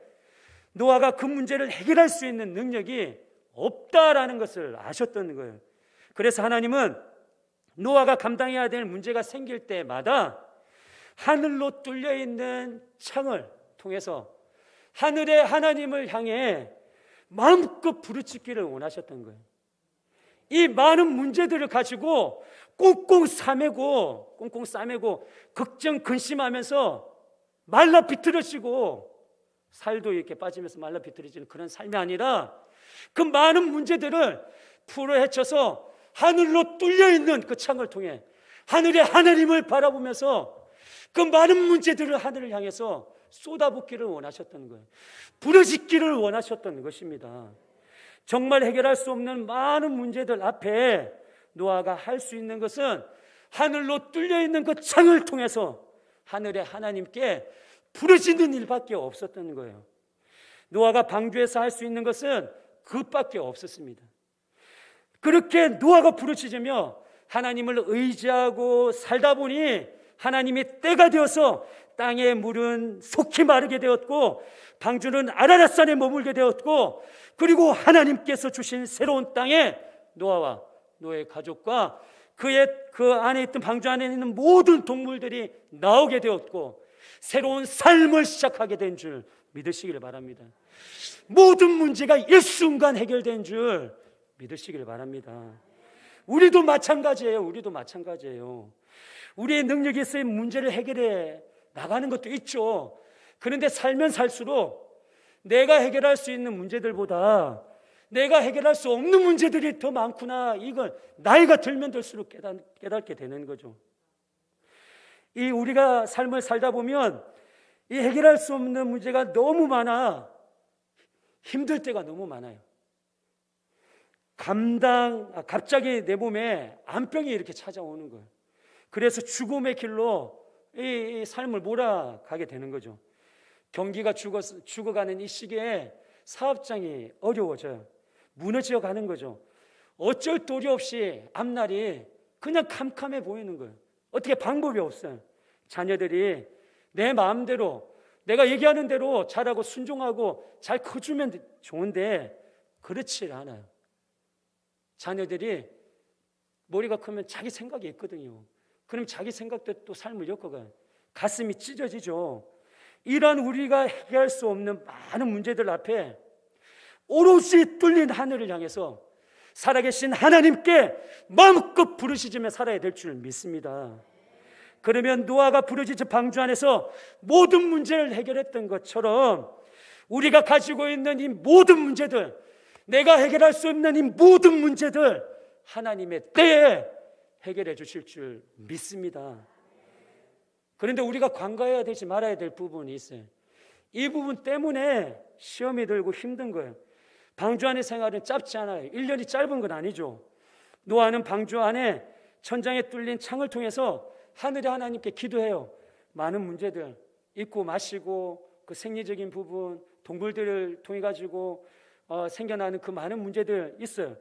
노아가 그 문제를 해결할 수 있는 능력이 없다라는 것을 아셨던 거예요. 그래서 하나님은 노아가 감당해야 될 문제가 생길 때마다 하늘로 뚫려 있는 창을 통해서 하늘의 하나님을 향해 마음껏 부르짖기를 원하셨던 거예요. 이 많은 문제들을 가지고 꽁꽁 싸매고 걱정 근심하면서 말라 비틀어지고 살도 이렇게 빠지면서 말라 비틀어지는 그런 삶이 아니라 그 많은 문제들을 풀어 헤쳐서 하늘로 뚫려 있는 그 창을 통해 하늘의 하나님을 바라보면서 그 많은 문제들을 하늘을 향해서 쏟아붓기를 원하셨던 거예요. 부르짖기를 원하셨던 것입니다. 정말 해결할 수 없는 많은 문제들 앞에 노아가 할 수 있는 것은 하늘로 뚫려 있는 그 창을 통해서 하늘의 하나님께 부르짖는 일밖에 없었던 거예요. 노아가 방주에서 할 수 있는 것은 그것밖에 없었습니다. 그렇게 노아가 부르짖으며 하나님을 의지하고 살다 보니 하나님이 때가 되어서 땅의 물은 속히 마르게 되었고 방주는 아라랏산에 머물게 되었고 그리고 하나님께서 주신 새로운 땅에 노아와 노아의 가족과 그 안에 있던 방주 안에 있는 모든 동물들이 나오게 되었고 새로운 삶을 시작하게 된 줄 믿으시길 바랍니다. 모든 문제가 일순간 해결된 줄 믿으시길 바랍니다. 우리도 마찬가지예요. 우리의 능력에 있어야 문제를 해결해 나가는 것도 있죠. 그런데 살면 살수록 내가 해결할 수 있는 문제들보다 내가 해결할 수 없는 문제들이 더 많구나, 이걸 나이가 들면 들수록 깨닫게 되는 거죠. 이 우리가 삶을 살다 보면 이 해결할 수 없는 문제가 너무 많아. 힘들 때가 너무 많아요. 갑자기 내 몸에 암병이 이렇게 찾아오는 거예요. 그래서 죽음의 길로 이 삶을 몰아가게 되는 거죠. 경기가 죽어가는 이 시기에 사업장이 어려워져요. 무너져 가는 거죠. 어쩔 도리 없이 앞날이 그냥 캄캄해 보이는 거예요. 어떻게 방법이 없어요. 자녀들이 내 마음대로 내가 얘기하는 대로 잘하고 순종하고 잘 커주면 좋은데 그렇지 않아요. 자녀들이 머리가 크면 자기 생각이 있거든요. 그럼 자기 생각대로 또 삶을 엮어가요. 가슴이 찢어지죠. 이러한 우리가 해결할 수 없는 많은 문제들 앞에 오롯이 뚫린 하늘을 향해서 살아계신 하나님께 마음껏 부르짖으며 살아야 될 줄 믿습니다. 그러면 노아가 부르짖은 방주 안에서 모든 문제를 해결했던 것처럼 우리가 가지고 있는 이 모든 문제들, 내가 해결할 수 없는 이 모든 문제들 하나님의 때에 해결해 주실 줄 믿습니다. 그런데 우리가 간과해야 되지 말아야 될 부분이 있어요. 이 부분 때문에 시험이 들고 힘든 거예요. 방주 안의 생활은 짧지 않아요. 1년이 짧은 건 아니죠. 노아는 방주 안에 천장에 뚫린 창을 통해서 하늘의 하나님께 기도해요. 많은 문제들, 입고 마시고 그 생리적인 부분, 동물들을 통해 가지고 생겨나는 그 많은 문제들 있어요.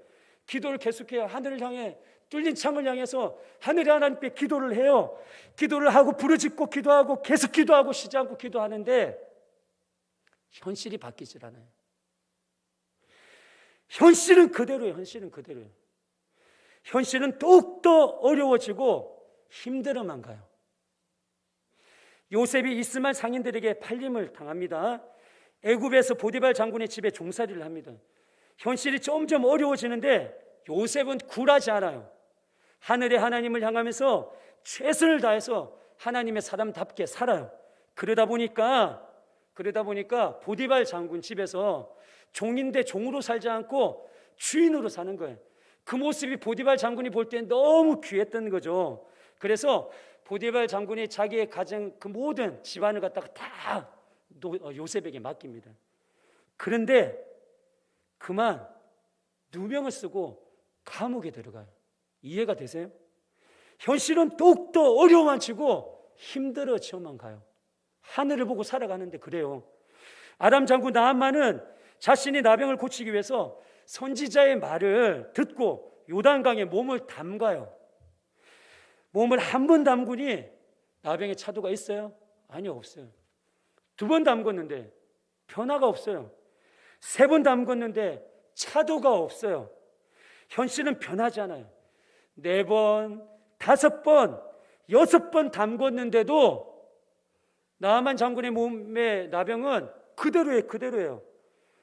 기도를 계속해요. 하늘을 향해 뚫린 창을 향해서 하늘의 하나님께 기도를 해요. 기도를 하고 부르짖고 기도하고 계속 기도하고 쉬지 않고 기도하는데 현실이 바뀌질 않아요. 현실은 그대로예요. 현실은 더욱더 어려워지고 힘들어만 가요. 요셉이 이스마엘 상인들에게 팔림을 당합니다. 애굽에서 보디발 장군의 집에 종살이를 합니다. 현실이 점점 어려워지는데 요셉은 굴하지 않아요. 하늘의 하나님을 향하면서 최선을 다해서 하나님의 사람답게 살아요. 그러다 보니까 보디발 장군 집에서 종인데 종으로 살지 않고 주인으로 사는 거예요. 그 모습이 보디발 장군이 볼 때 너무 귀했던 거죠. 그래서 보디발 장군이 자기의 가정 그 모든 집안을 갖다가 다 요셉에게 맡깁니다. 그런데 그만 누명을 쓰고 감옥에 들어가요. 이해가 되세요? 현실은 더욱더 어려워만 치고 힘들어져만 가요. 하늘을 보고 살아가는데 그래요. 아람 장군 나암만은 자신이 나병을 고치기 위해서 선지자의 말을 듣고 요단강에 몸을 담가요. 몸을 한 번 담그니 나병의 차도가 있어요? 아니요, 없어요. 2번 담궜는데 변화가 없어요. 3번 담궜는데 차도가 없어요. 현실은 변하지 않아요. 4번, 5번, 6번 담궜는데도 나아만 장군의 몸의 나병은 그대로예요.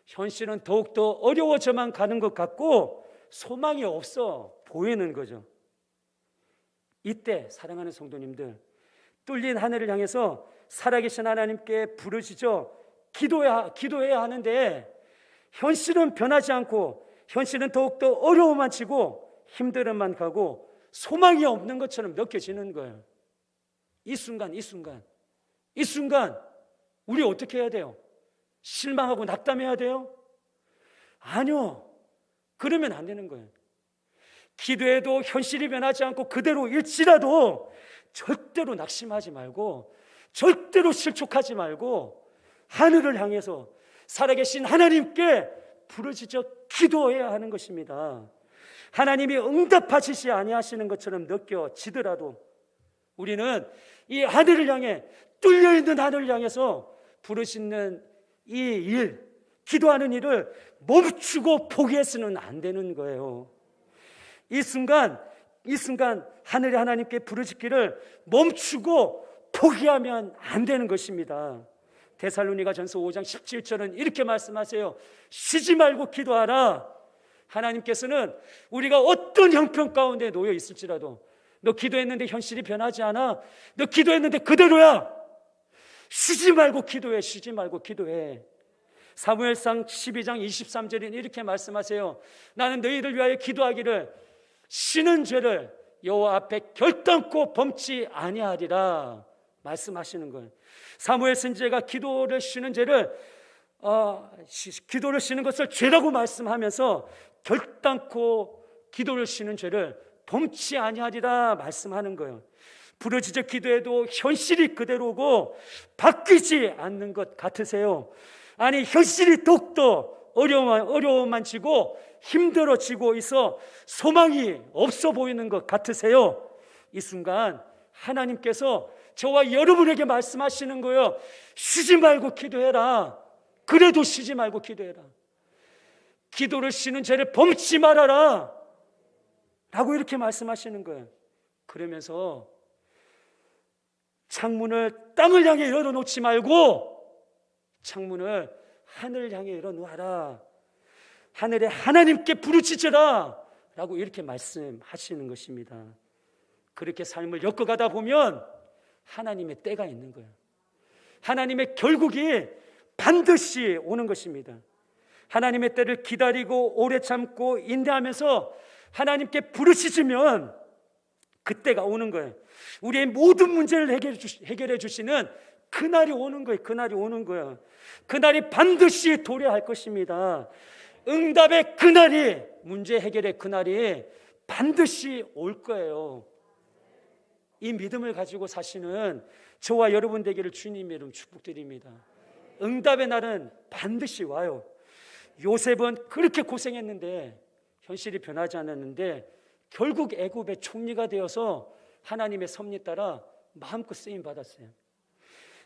현실은 더욱더 어려워져만 가는 것 같고 소망이 없어 보이는 거죠. 이때 사랑하는 성도님들, 뚫린 하늘을 향해서 살아계신 하나님께 부르짖어 기도해야 하는데 현실은 변하지 않고 현실은 더욱더 어려워만 치고 힘들어만 가고 소망이 없는 것처럼 느껴지는 거예요. 이 순간 우리 어떻게 해야 돼요? 실망하고 낙담해야 돼요? 아니요. 그러면 안 되는 거예요. 기도해도 현실이 변하지 않고 그대로일지라도 절대로 낙심하지 말고 절대로 실족하지 말고 하늘을 향해서 살아계신 하나님께 부르짖어 기도해야 하는 것입니다. 하나님이 응답하시지 아니하시는 것처럼 느껴지더라도 우리는 이 하늘을 향해 뚫려있는 하늘을 향해서 부르짖는 이 일, 기도하는 일을 멈추고 포기해서는 안 되는 거예요. 이 순간 하늘의 하나님께 부르짖기를 멈추고 포기하면 안 되는 것입니다. 데살로니가전서 5장 17절은 이렇게 말씀하세요. 쉬지 말고 기도하라. 하나님께서는 우리가 어떤 형편 가운데 놓여 있을지라도 너 기도했는데 현실이 변하지 않아? 너 기도했는데 그대로야. 쉬지 말고 기도해. 사무엘상 12장 23절에 이렇게 말씀하세요. 나는 너희를 위하여 기도하기를 쉬는 죄를 여호와 앞에 결단코 범치 아니하리라 말씀하시는 거예요. 사무엘 선지자가 기도를 쉬는 죄를 기도를 쉬는 것을 죄라고 말씀하면서 결단코 기도를 쉬는 죄를 범치 아니하리라 말씀하는 거예요. 부르짖어 기도해도 현실이 그대로고 바뀌지 않는 것 같으세요? 아니, 현실이 더욱더 어려움만 지고 힘들어지고 있어 소망이 없어 보이는 것 같으세요? 이 순간 하나님께서 저와 여러분에게 말씀하시는 거예요. 쉬지 말고 기도해라. 그래도 쉬지 말고 기도해라. 기도를 쉬는 죄를 범치 말아라 라고 이렇게 말씀하시는 거예요. 그러면서 창문을 땅을 향해 열어놓지 말고 창문을 하늘을 향해 열어놓아라. 하늘에 하나님께 부르짖으라 라고 이렇게 말씀하시는 것입니다. 그렇게 삶을 엮어가다 보면 하나님의 때가 있는 거예요. 하나님의 결국이 반드시 오는 것입니다. 하나님의 때를 기다리고 오래 참고 인내하면서 하나님께 부르짖으면 그때가 오는 거예요. 우리의 모든 문제를 해결해 주시는 그날이 오는 거예요. 그날이 오는 거예요. 그날이 반드시 도래할 것입니다. 응답의 그날이, 문제 해결의 그날이 반드시 올 거예요. 이 믿음을 가지고 사시는 저와 여러분 되기를 주님의 이름 축복드립니다. 응답의 날은 반드시 와요. 요셉은 그렇게 고생했는데 현실이 변하지 않았는데 결국 애굽의 총리가 되어서 하나님의 섭리 따라 마음껏 쓰임 받았어요.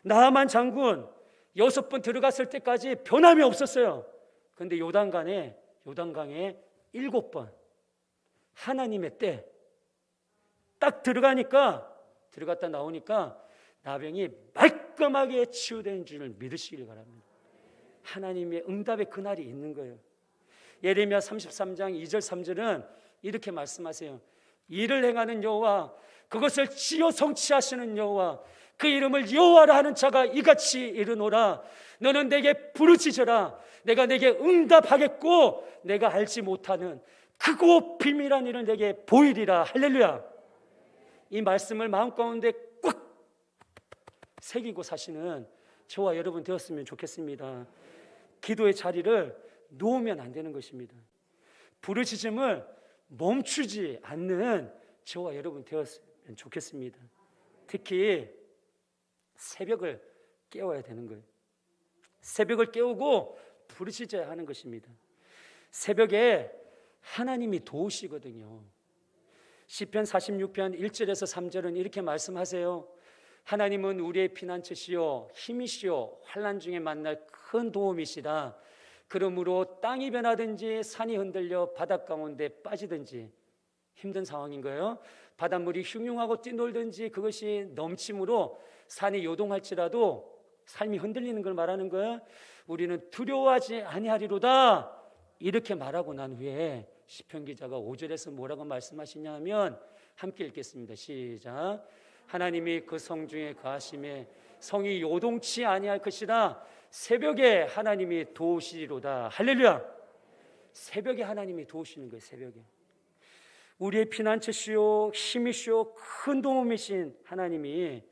나하만 장군 6번 들어갔을 때까지 변함이 없었어요. 그런데 요단강에 7번 하나님의 때 딱 들어갔다 나오니까 나병이 말끔하게 치유되는 줄을 믿으시길 바랍니다. 하나님의 응답의 그날이 있는 거예요. 예레미야 33장 2절 3절은 이렇게 말씀하세요. 일을 행하는 여호와, 그것을 지어 성취하시는 여호와, 그 이름을 여호와라 하는 자가 이같이 이르노라. 너는 내게 부르짖어라. 내가 내게 응답하겠고 내가 알지 못하는 크고 비밀한 일을 내게 보이리라. 할렐루야. 이 말씀을 마음 가운데 꽉 새기고 사시는 저와 여러분 되었으면 좋겠습니다. 기도의 자리를 놓으면 안 되는 것입니다. 부르짖음을 멈추지 않는 저와 여러분 되었으면 좋겠습니다. 특히 새벽을 깨워야 되는 거예요. 새벽을 깨우고 부르짖어야 하는 것입니다. 새벽에 하나님이 도우시거든요. 시편 46편 1절에서 3절은 이렇게 말씀하세요. 하나님은 우리의 피난처시요 힘이시요 환난 중에 만날 큰 도움이시다. 그러므로 땅이 변하든지 산이 흔들려 바닷 가운데 빠지든지, 힘든 상황인 거예요. 바닷물이 흉흉하고 뛰놀든지 그것이 넘침으로 산이 요동할지라도 삶이 흔들리는 걸 말하는 거예요. 우리는 두려워하지 아니하리로다. 이렇게 말하고 난 후에 시편 기자가 5절에서 뭐라고 말씀하시냐 하면 함께 읽겠습니다. 시작. 하나님이 그 성 중에 거하심에 성이 요동치 아니할 것이라. 새벽에 하나님이 도우시리로다. 할렐루야. 새벽에 하나님이 도우시는 거예요. 새벽에 우리의 피난처시요 힘이시요 큰 도움이신 하나님이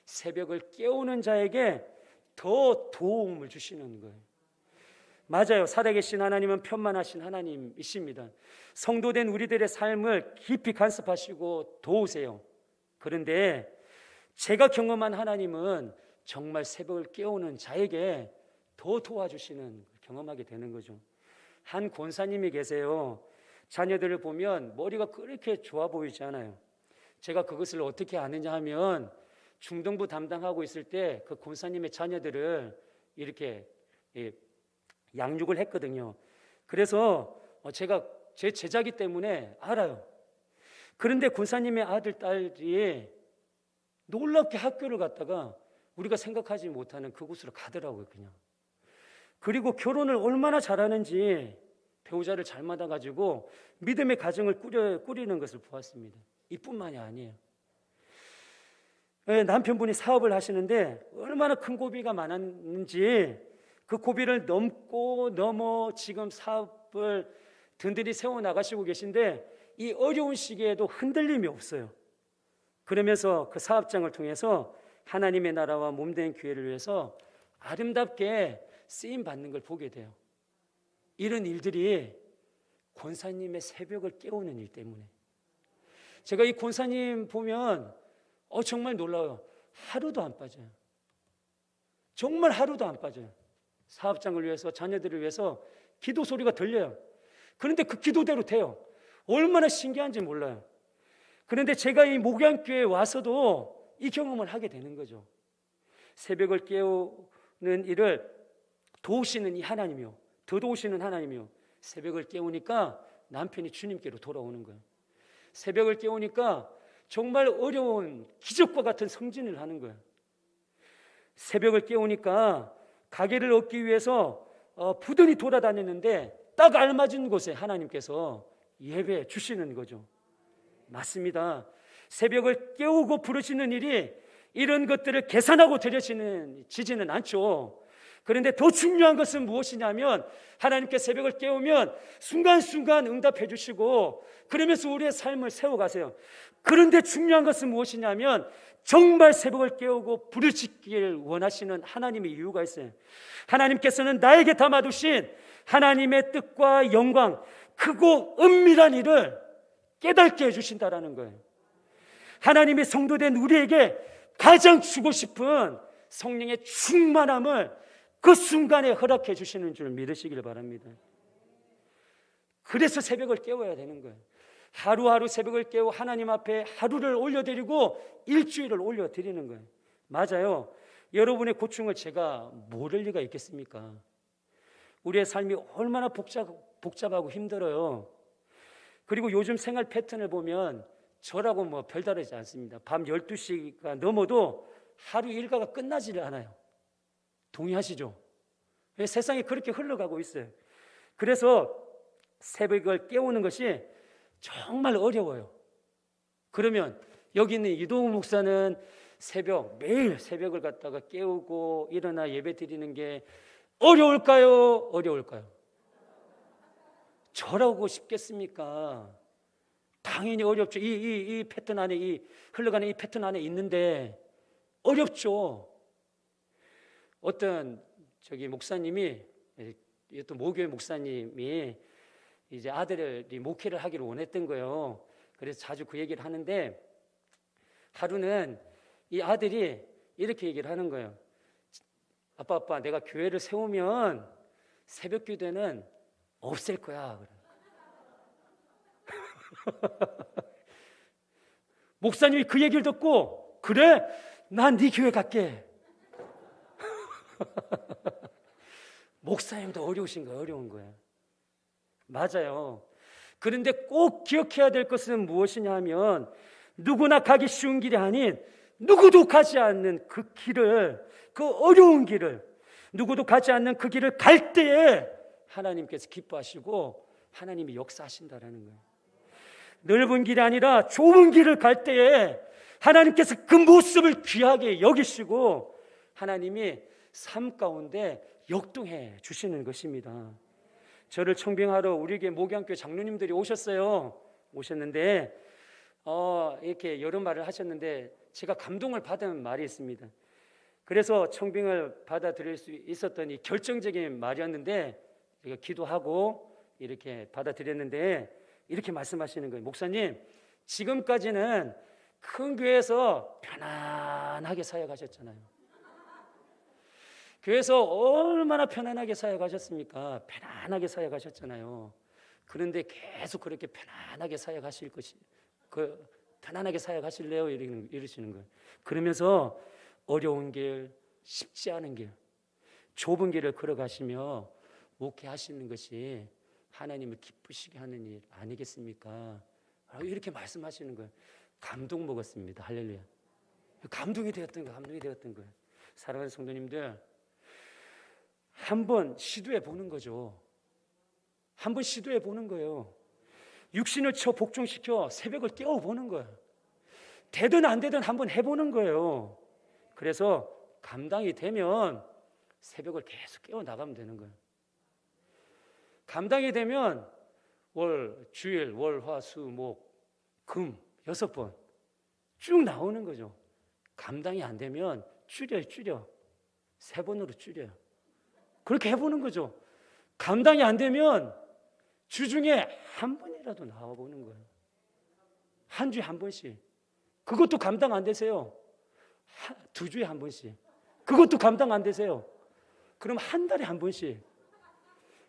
새벽을 깨우는 자에게 더 도움을 주시는 거예요. 맞아요. 살아계신 하나님은 편만하신 하나님이십니다. 성도된 우리들의 삶을 깊이 간섭하시고 도우세요. 그런데 제가 경험한 하나님은 정말 새벽을 깨우는 자에게 더 도와주시는, 경험하게 되는 거죠. 한 권사님이 계세요. 자녀들을 보면 머리가 그렇게 좋아 보이지 않아요. 제가 그것을 어떻게 아느냐 하면 중등부 담당하고 있을 때 그 권사님의 자녀들을 이렇게 양육을 했거든요. 그래서 제가 제 제자기 때문에 알아요. 그런데 권사님의 아들, 딸이 놀랍게 학교를 갔다가 우리가 생각하지 못하는 그곳으로 가더라고요. 그냥. 그리고 결혼을 얼마나 잘하는지 배우자를 잘 만나가지고 믿음의 가정을 꾸리는 것을 보았습니다. 이뿐만이 아니에요. 남편분이 사업을 하시는데 얼마나 큰 고비가 많았는지 그 고비를 넘어 지금 사업을 든든히 세워나가시고 계신데 이 어려운 시기에도 흔들림이 없어요. 그러면서 그 사업장을 통해서 하나님의 나라와 몸된 교회를 위해서 아름답게 쓰임받는 걸 보게 돼요. 이런 일들이 권사님의 새벽을 깨우는 일 때문에. 제가 이 권사님 보면 정말 놀라워요. 하루도 안 빠져요. 정말 하루도 안 빠져요. 사업장을 위해서, 자녀들을 위해서 기도 소리가 들려요. 그런데 그 기도대로 돼요. 얼마나 신기한지 몰라요. 그런데 제가 이 목양교회에 와서도 이 경험을 하게 되는 거죠. 새벽을 깨우는 일을 도우시는 이 하나님이요, 더 도우시는 하나님이요, 새벽을 깨우니까 남편이 주님께로 돌아오는 거예요. 새벽을 깨우니까 정말 어려운 기적과 같은 성진을 하는 거예요. 새벽을 깨우니까 가게를 얻기 위해서 부단히 돌아다녔는데 딱 알맞은 곳에 하나님께서 예배 주시는 거죠. 맞습니다. 새벽을 깨우고 부르시는 일이 이런 것들을 계산하고 드려지지는 않죠. 그런데 더 중요한 것은 무엇이냐면 하나님께 새벽을 깨우면 순간순간 응답해 주시고 그러면서 우리의 삶을 세워가세요. 그런데 중요한 것은 무엇이냐면 정말 새벽을 깨우고 부르시길 원하시는 하나님의 이유가 있어요. 하나님께서는 나에게 담아두신 하나님의 뜻과 영광, 크고 은밀한 일을 깨닫게 해주신다라는 거예요. 하나님의 성도된 우리에게 가장 주고 싶은 성령의 충만함을 그 순간에 허락해 주시는 줄 믿으시길 바랍니다. 그래서 새벽을 깨워야 되는 거예요. 하루하루 새벽을 깨워 하나님 앞에 하루를 올려드리고 일주일을 올려드리는 거예요. 맞아요. 여러분의 고충을 제가 모를 리가 있겠습니까? 우리의 삶이 얼마나 복잡하고 힘들어요. 그리고 요즘 생활 패턴을 보면 저라고 뭐 별다르지 않습니다. 밤 12시가 넘어도 하루 일과가 끝나지를 않아요. 동의하시죠? 세상이 그렇게 흘러가고 있어요. 그래서 새벽을 깨우는 것이 정말 어려워요. 그러면 여기 있는 이동훈 목사는 매일 새벽을 갖다가 깨우고 일어나 예배 드리는 게 어려울까요? 어려울까요? 저라고 쉽겠습니까? 당연히 어렵죠. 이 패턴 안에, 흘러가는 이 패턴 안에 있는데 어렵죠. 어떤 목사님이, 또 모교회 목사님이 이제 아들이 목회를 하기를 원했던 거예요. 그래서 자주 그 얘기를 하는데 하루는 이 아들이 이렇게 얘기를 하는 거예요. 아빠, 내가 교회를 세우면 새벽 기도는 없앨 거야. 목사님이 그 얘기를 듣고 그래? 난 네 교회 갈게. 목사님도 어려우신 거예요. 어려운 거예요. 맞아요. 그런데 꼭 기억해야 될 것은 무엇이냐 하면 누구나 가기 쉬운 길이 아닌 누구도 가지 않는 그 길을, 그 어려운 길을, 누구도 가지 않는 그 길을 갈 때에 하나님께서 기뻐하시고 하나님이 역사하신다라는 거예요. 넓은 길이 아니라 좁은 길을 갈 때에 하나님께서 그 모습을 귀하게 여기시고 하나님이 삶 가운데 역동해 주시는 것입니다. 저를 청빙하러 우리에게 목양교회 장로님들이 오셨는데 이렇게 여러 말을 하셨는데 제가 감동을 받은 말이 있습니다. 그래서 청빙을 받아들일 수 있었던 이 결정적인 말이었는데 제가 기도하고 이렇게 받아들였는데 이렇게 말씀하시는 거예요. 목사님, 지금까지는 큰 교회에서 편안하게 사역하셨잖아요. 교회에서 얼마나 편안하게 사역하셨습니까? 편안하게 사역하셨잖아요. 그런데 계속 그렇게 편안하게 사역하실 편안하게 사역하실래요? 이러시는 거예요. 그러면서 어려운 길, 쉽지 않은 길, 좁은 길을 걸어가시며 목회하시는 것이 하나님을 기쁘시게 하는 일 아니겠습니까? 이렇게 말씀하시는 거예요. 감동 먹었습니다. 할렐루야. 감동이 되었던 거예요. 사랑하는 성도님들, 한번 시도해 보는 거죠. 한번 시도해 보는 거예요. 육신을 복종시켜 새벽을 깨워보는 거예요. 되든 안 되든 한번 해보는 거예요. 그래서 감당이 되면 새벽을 계속 깨워 나가면 되는 거예요. 감당이 되면 주일, 월, 화, 수, 목, 금 6번 쭉 나오는 거죠. 감당이 안 되면 줄여 3번으로 줄여요. 그렇게 해보는 거죠. 감당이 안 되면 주중에 한 번이라도 나와보는 거예요. 한 주에 한 번씩. 그것도 감당 안 되세요. 2주에 한 번씩. 그것도 감당 안 되세요. 그럼 한 달에 한 번씩.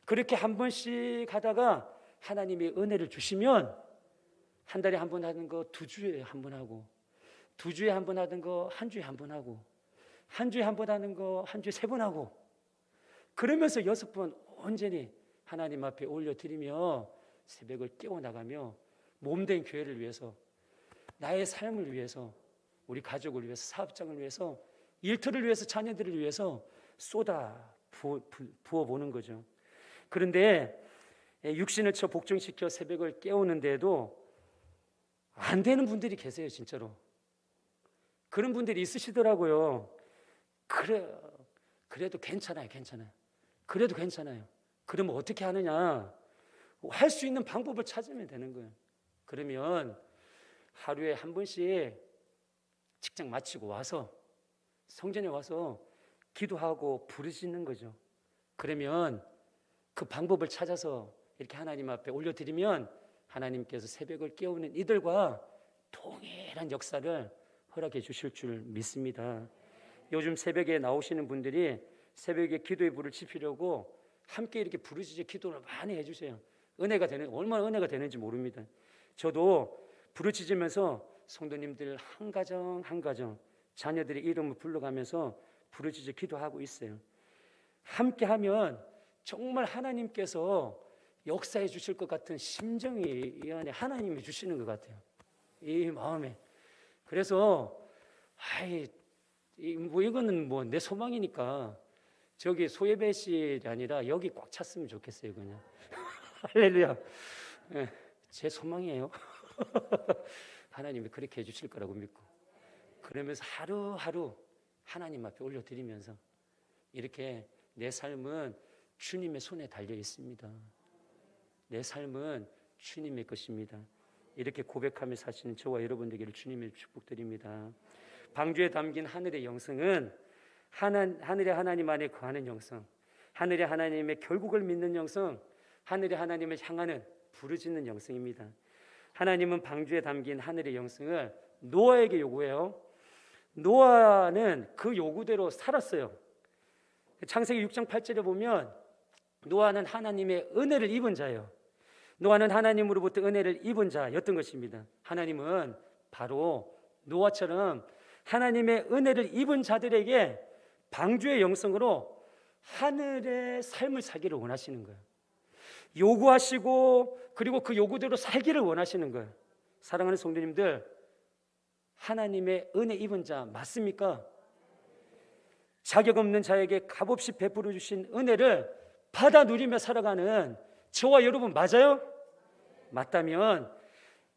그렇게 한 번씩 하다가 하나님이 은혜를 주시면 한 달에 한 번 하는 거 2주에 한 번 하고, 2주에 한 번 하는 거 한 주에 한 번 하고, 한 주에 한 번 하는 거 한 주에 3번 하고, 그러면서 6번 온전히 하나님 앞에 올려드리며 새벽을 깨워나가며 몸된 교회를 위해서, 나의 삶을 위해서, 우리 가족을 위해서, 사업장을 위해서, 일터를 위해서, 자녀들을 위해서 쏟아 부어보는 거죠. 그런데 육신을 쳐 복종시켜 새벽을 깨우는데도 안 되는 분들이 계세요. 진짜로 그런 분들이 있으시더라고요. 그래도 괜찮아요. 그래도 괜찮아요. 그러면 어떻게 하느냐? 할 수 있는 방법을 찾으면 되는 거예요. 그러면 하루에 한 번씩 직장 마치고 와서 성전에 와서 기도하고 부르짖는 거죠. 그러면 그 방법을 찾아서 이렇게 하나님 앞에 올려드리면 하나님께서 새벽을 깨우는 이들과 동일한 역사를 허락해 주실 줄 믿습니다. 요즘 새벽에 나오시는 분들이 새벽에 기도의 불을 지피려고 함께 이렇게 부르짖어 기도를 많이 해주세요. 얼마나 은혜가 되는지 모릅니다. 저도 부르짖으면서 성도님들 한 가정 자녀들의 이름을 불러가면서 부르짖어 기도하고 있어요. 함께 하면 정말 하나님께서 역사해 주실 것 같은 심정이 이 안에 하나님이 주시는 것 같아요. 이 마음에. 그래서 이거는 내 소망이니까 저기 소예배실이 아니라 여기 꽉 찼으면 좋겠어요. 그냥 할렐루야. 제 소망이에요. 하나님이 그렇게 해주실 거라고 믿고, 그러면서 하루하루 하나님 앞에 올려드리면서 이렇게 내 삶은 주님의 손에 달려 있습니다. 내 삶은 주님의 것입니다. 이렇게 고백하며 사시는 저와 여러분들에게 주님의 축복드립니다. 방주에 담긴 하늘의 영성은 하늘의 하나님 안에 거하는 영성, 하늘의 하나님의 결국을 믿는 영성, 하늘의 하나님을 향하는 부르짖는 영성입니다. 하나님은 방주에 담긴 하늘의 영성을 노아에게 요구해요. 노아는 그 요구대로 살았어요. 창세기 6장 8절에 보면 노아는 하나님의 은혜를 입은 자예요. 노아는 하나님으로부터 은혜를 입은 자였던 것입니다. 하나님은 바로 노아처럼 하나님의 은혜를 입은 자들에게 방주의 영성으로 하늘의 삶을 살기를 원하시는 거예요. 요구하시고 그리고 그 요구대로 살기를 원하시는 거예요. 사랑하는 성도님들, 하나님의 은혜 입은 자 맞습니까? 자격 없는 자에게 값없이 베풀어 주신 은혜를 받아 누리며 살아가는 저와 여러분 맞아요? 맞다면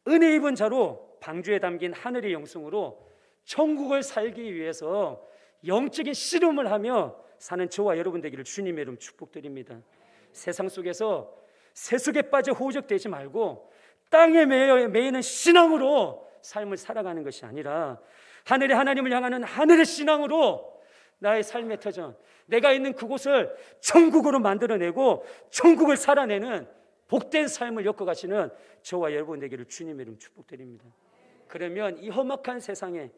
은혜 입은 자로 방주에 담긴 하늘의 영성으로 천국을 살기 위해서 영적인 씨름을 하며 사는 저와 여러분 되기를 주님의 이름 축복드립니다. 세상 속에서 세속에 빠져 호적되지 말고 땅에 매이는 신앙으로 삶을 살아가는 것이 아니라 하늘의 하나님을 향하는 하늘의 신앙으로 나의 삶의 터전, 내가 있는 그곳을 천국으로 만들어내고 천국을 살아내는 복된 삶을 엮어가시는 저와 여러분 되기를 주님의 이름 축복드립니다. 그러면 이 험악한 세상에,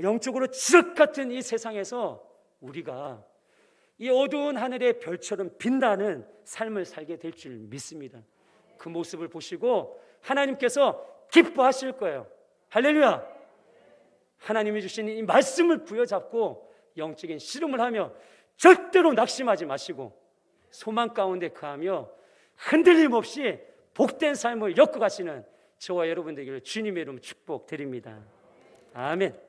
영적으로 지륵 같은 이 세상에서 우리가 이 어두운 하늘의 별처럼 빛나는 삶을 살게 될 줄 믿습니다. 그 모습을 보시고 하나님께서 기뻐하실 거예요. 할렐루야. 하나님이 주신 이 말씀을 부여잡고 영적인 씨름을 하며 절대로 낙심하지 마시고 소망 가운데 거하며 흔들림 없이 복된 삶을 엮어가시는 저와 여러분들에게 주님의 이름 축복드립니다. 아멘.